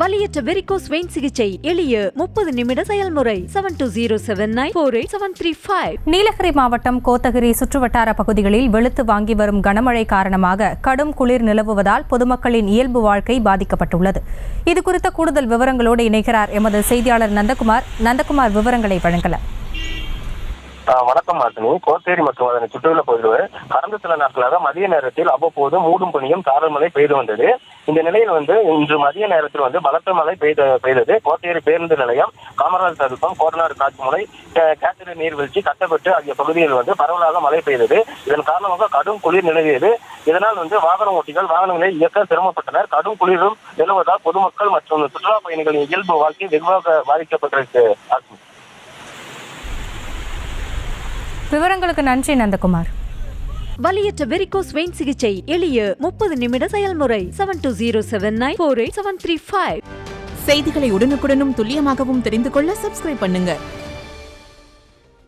வலியற்ற varicose vein சிகிச்சை எளிய 30 நிமிட செயல்முறை 7207948735. நீலகிரி மாவட்டம் கோத்தகிரி சுற்றுவட்டார பகுதிகளில் வெளுத்து வாங்கி வரும் கனமழை காரணமாக கடும் குளிர் நிலவுவதால் பொதுமக்களின் இயல்பு வாழ்க்கை பாதிக்கப்பட்டுள்ளது. இதுகுறித்த கூடுதல் விவரங்களோடு இணைகிறார் எமது செய்தியாளர் நந்தகுமார். நந்தகுமார், விவரங்களை வழங்கலாம். வணக்கம் மாசினி. கோத்தேரி மற்றும் அதனை சுற்றியுள்ள பகுதிகள் கடந்த சில நாட்களாக மதிய நேரத்தில் அவ்வப்போது மூடும் பனியும் சாரல் மழை பெய்து வந்தது. இந்த நிலையில் இன்று மதிய நேரத்தில் பலத்த மழை பெய்தது. கோத்தேரி பேருந்து நிலையம், காமராஜ் சதுக்கம், கோடநாடு காட்சிமுனை, கேட்டரி நீர்வீழ்ச்சி, கட்டப்பட்டு ஆகிய பகுதிகளில் பரவலாக மழை பெய்தது. இதன் காரணமாக கடும் குளிர் நிலவியது. இதனால் வாகன ஓட்டிகள் வாகனங்களை இயக்க சிரமப்பட்டனர். கடும் குளிரும் நிலவுவதால் பொதுமக்கள் மற்றும் சுற்றுலா பயணிகளின் இயல்பு வாழ்க்கை வெகுவாக பாதிக்கப்பட்டிருக்கு. விவரங்களுக்கு நன்றி நந்தகுமார். வலியற்ற வெரிகோஸ் வெயின் சிகிச்சை எளிய 30 நிமிட செயல்முறை 7207948735. செய்திகளை உடனுக்குடனும் துல்லியமாகவும் தெரிந்து கொள்ள சப்ஸ்கிரைப் பண்ணுங்க.